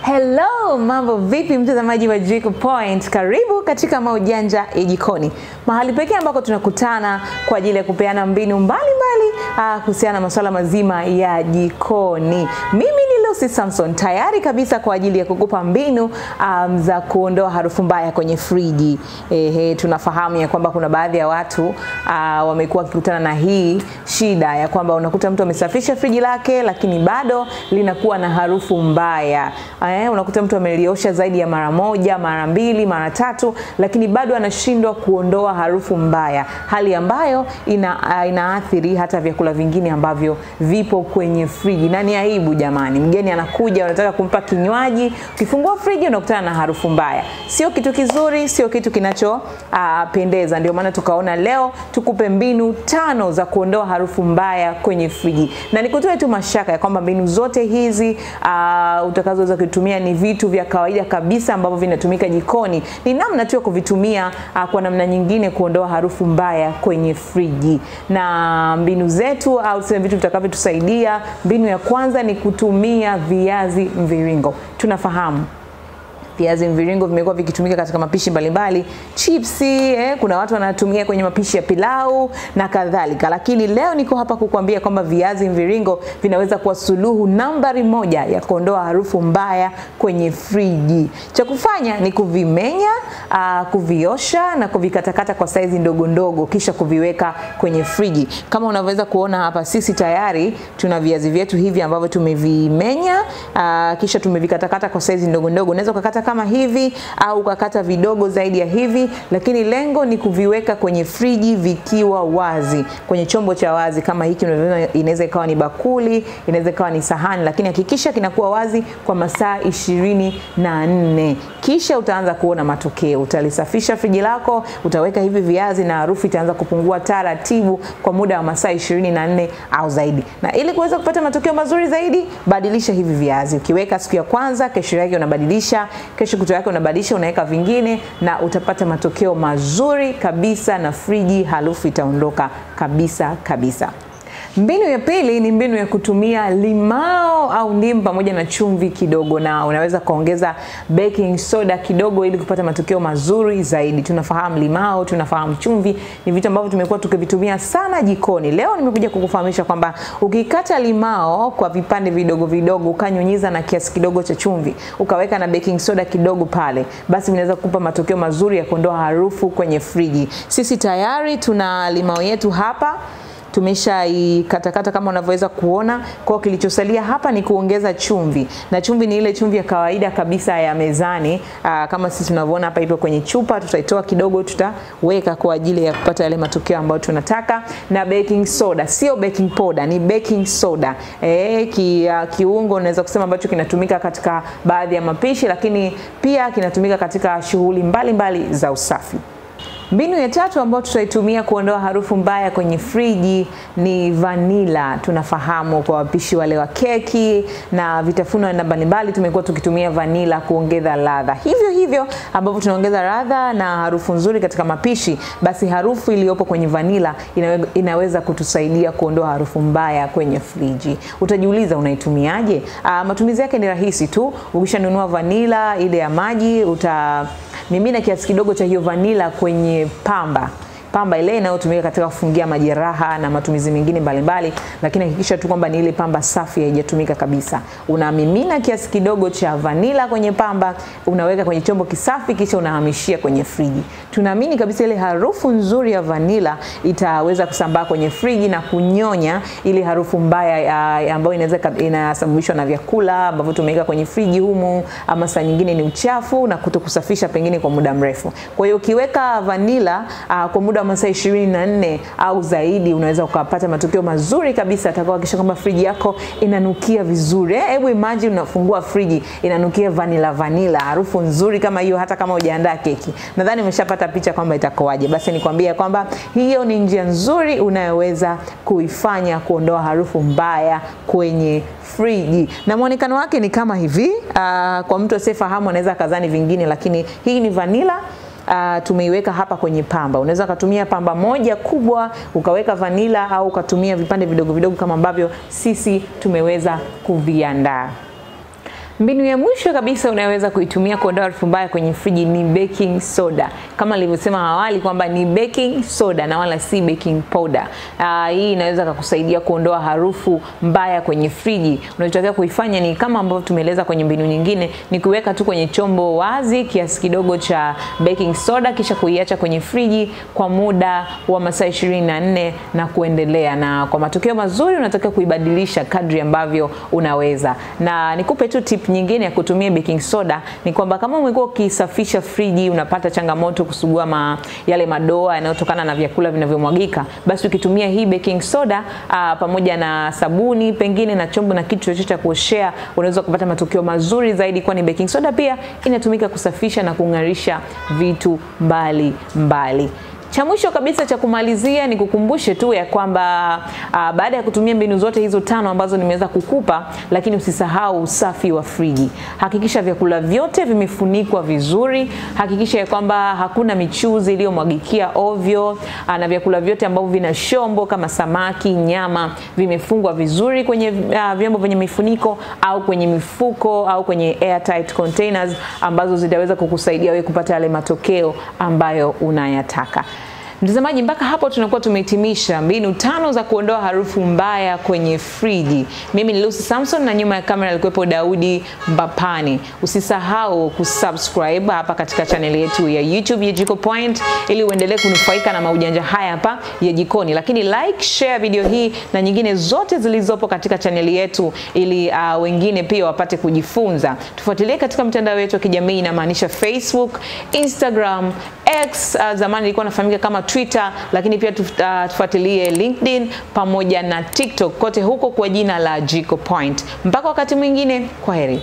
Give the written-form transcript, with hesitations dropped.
Hello, mambo vipi mtazamaji wa Jiko Point? Karibu katika Maujanja ya Jikoni. Mahali pekee ambako tunakutana kwa ajili ya kupeana mbinu mbalimbali kuhusiana na masuala mazima ya jikoni. Mimi ni Lucy Samson, tayari kabisa kwa ajili ya kukupa mbinu za kuondoa harufu mbaya kwenye friji. Tunafahamu ya kwamba kuna baadhi ya watu wamekuwa wakikutana na hii shida ya kwamba unakuta mtu amesafisha friji lake lakini bado linakuwa na harufu mbaya. Unakuta mtu ameliosha zaidi ya mara moja, mara mbili, mara tatu, lakini bado anashindwa kuondoa harufu mbaya, hali ambayo inaathiri hata vyakula vingine ambavyo vipo kwenye friji. Na ni aibu jamani, mgeni anakuja unataka kumpa kinywaji, ukifungua friji unakutana na harufu mbaya. Sio kitu kizuri, sio kitu kinachopendeza. Ndio maana tukaona leo tukupe mbinu 5 za kuondoa harufu mbaya kwenye friji. Na nikutoe tu mashaka ya kwamba mbinu zote hizi utakazoweza kutumia ni vitu vya kawaida kabisa ambavyo vinatumika jikoni. Ni namna tu ya kuvitumia kwa namna nyingine kuondoa harufu mbaya kwenye friji. Na mbinu zetu au vitu vitakavyotusaidia, mbinu ya kwanza ni kutumia viazi mviringo. Tunafahamu viazi mviringo vimekuwa vikitumika katika mapishi mbalimbali, chipsi, kuna watu wanatumia kwenye mapishi ya pilau na kadhalika. Lakini leo niko hapa kukuambia kwamba viazi mviringo vinaweza kuwa suluhu nambari 1 ya kuondoa harufu mbaya kwenye friji. Cha kufanya ni kuvimenya, kuviosha na kuvikatakata kwa saizi ndogo ndogo, kisha kuviweka kwenye friji. Kama unavyoweza kuona hapa, sisi tayari tuna viazi vyetu hivi ambavyo tumevimenya, kisha tumevikatakata kwa saizi ndogo ndogo. Unaweza kukata kama hivi au ukakata vidogo zaidi ya hivi, lakini lengo ni kuviweka kwenye friji vikiwa wazi, kwenye chombo cha wazi kama hiki. Inaweza ikawa ni bakuli, inaweza ikawa ni sahani, lakini hakikisha kinakuwa wazi kwa masaa 24. Kisha utaanza kuona matokeo. Utalisafisha friji lako, utaweka hivi viazi na harufu itaanza kupungua taratibu kwa muda wa masaa 24 au zaidi. Na ili kuweza kupata matokeo mazuri zaidi, badilisha hivi viazi. Ukiweka siku ya kwanza, kesho yake unabadilisha, kesho kutwa yake unabadilisha, unaweka vingine, na utapata matokeo mazuri kabisa na friji harufu itaondoka kabisa kabisa. Mbinu ya pili ni mbinu ya kutumia limao au ndimu pamoja na chumvi kidogo, na unaweza kuongeza baking soda kidogo ili kupata matokeo mazuri zaidi. Tunafahamu limao, tunafahamu chumvi, ni vitu ambavyo tumekuwa tukivitumia sana jikoni. Leo nimekuja kukufahamisha kwamba ukikata limao kwa vipande vidogo vidogo, ukanyunyiza na kiasi kidogo cha chumvi, ukaweka na baking soda kidogo pale, basi vinaweza kukupa matokeo mazuri ya kuondoa harufu kwenye friji. Sisi tayari tuna limao yetu hapa, tumeshaikatakata kama unavyoweza kuona. Kwa kilichosalia hapa ni kuongeza chumvi, na chumvi ni ile chumvi ya kawaida kabisa ya mezani, kama sisi tunavyoona hapa ipo kwenye chupa. Tutaitoa kidogo, tutaweka kwa ajili ya kupata yale matokeo ambayo tunataka. Na baking soda, sio baking powder, ni baking soda. Kiungo unaweza kusema ambacho kinatumika katika baadhi ya mapishi, lakini pia kinatumika katika shughuli mbalimbali za usafi. Mbinu ya 3 ambayo tutaitumia kuondoa harufu mbaya kwenye friji ni vanilla. Tunafahamu kwa wapishi wale wa keki na vitafunwa mbalimbali tumekuwa tukitumia vanilla kuongeza ladha. Hivyo ambapo tunaongeza ladha na harufu nzuri katika mapishi, basi harufu iliyopo kwenye vanilla inaweza kutusaidia kuondoa harufu mbaya kwenye friji. Utajiuliza unaitumiaje? Matumizi yake ni rahisi tu. Ukishanunua vanilla ile ya maji, mimina kiasi kidogo cha hiyo vanilla kwenye pamba ile inayotumika katika kufungia majeraha na matumizi mengine mbalimbali, lakini hakikisha tu kwamba ni ile pamba safi, haijatumika kabisa. Unamimina kiasi kidogo cha vanilla kwenye pamba, unaweka kwenye chombo kisafi, kisha unahamishia kwenye friji. Tunaamini kabisa ile harufu nzuri ya vanilla itaweza kusambaa kwenye friji na kunyonya ile harufu mbaya ambayo inasababishwa na vyakula ambavyo tumeweka kwenye friji humu, ama saa nyingine ni uchafu na kutokusafisha pengine kwa muda mrefu. Kwa hiyo ukiweka vanilla kwa muda wa masaa 24 au zaidi, unaweza ukapata matokeo mazuri kabisa atakayohakikisha kwamba friji yako inanukia vizuri. Hebu imagine unafungua friji inanukia vanilla, harufu nzuri kama hiyo, hata kama hujaandaa keki. Nadhani umeshapata picha kwamba itakoaje. Basi nikwambie kwamba hiyo ni njia nzuri unayoweza kuifanya kuondoa harufu mbaya kwenye friji. Na muonekano wake ni kama hivi. Kwa mtu asiyefahamu anaweza kazani vingine, lakini hii ni vanilla. Tumeiweka hapa kwenye pamba. Unaweza kutumia pamba moja kubwa ukaweka vanilla, au ukatumia vipande vidogo vidogo kama ambavyo sisi tumeweza kuviandaa. Mbinu ya mwisho kabisa unaweza kuitumia kuondoa harufu mbaya kwenye friji ni baking soda. Kama nilivyosema awali kwamba ni baking soda na wala si baking powder. Hii inaweza kukusaidia kuondoa harufu mbaya kwenye friji. Unachotakiwa kuifanya ni kama ambavyo tumeeleza kwenye mbinu nyingine, ni kuweka tu kwenye chombo wazi kiasi kidogo cha baking soda, kisha kuiacha kwenye friji kwa muda wa masaa 24 na kuendelea. Na kwa matokeo mazuri unatakiwa kuibadilisha kadri ambavyo unaweza. Na nikupe tu tip nyingine ya kutumia baking soda ni kwamba kama umekuwa ukisafisha friji unapata changamoto kusugua yale madoa yanayotokana na vyakula vinavyomwagika, basi ukitumia hii baking soda pamoja na sabuni pengine na chombo na kitu chochote cha kuoshea, unaweza kupata matokeo mazuri zaidi, kwani baking soda pia inatumika kusafisha na kung'arisha vitu mbali. Cha mwisho kabisa cha kumalizia ni kukumbushe tu ya kwamba baada ya kutumia mbinu zote hizo 5 ambazo nimeweza kukupa, lakini usisahau usafi wa friji. Hakikisha vyakula vyote vimefunikwa vizuri, hakikisha ya kwamba hakuna michuzi iliyomwagikia ovyo, na vyakula vyote ambavyo vina shombo kama samaki, nyama vimefungwa vizuri kwenye vyombo vyenye mifuniko au kwenye mifuko au kwenye airtight containers ambazo zitaweza kukusaidia wewe kupata yale matokeo ambayo unayataka. Mtazamaji, mpaka hapo tunakuwa tumehitimisha mbinu 5 za kuondoa harufu mbaya kwenye friji. Mimi ni Lucy Samson na nyuma ya kamera alikuwepo Daudi Mbapani. Usisahau kusubscribe hapa katika channel yetu ya YouTube ya Jiko Point ili uendelee kunufaika na maujanja haya hapa ya jikoni. Lakini like, share video hii na nyingine zote zilizopo katika channel yetu ili wengine pia wapate kujifunza. Tufuatilie katika mtandao wetu wa kijamii, inamaanisha Facebook, Instagram, X, zamani ilikuwa inafahamika kama Twitter, lakini pia tufuatilie LinkedIn pamoja na TikTok, kote huko kwa jina la Jiko Point. Mpaka wakati mwingine, kwaheri.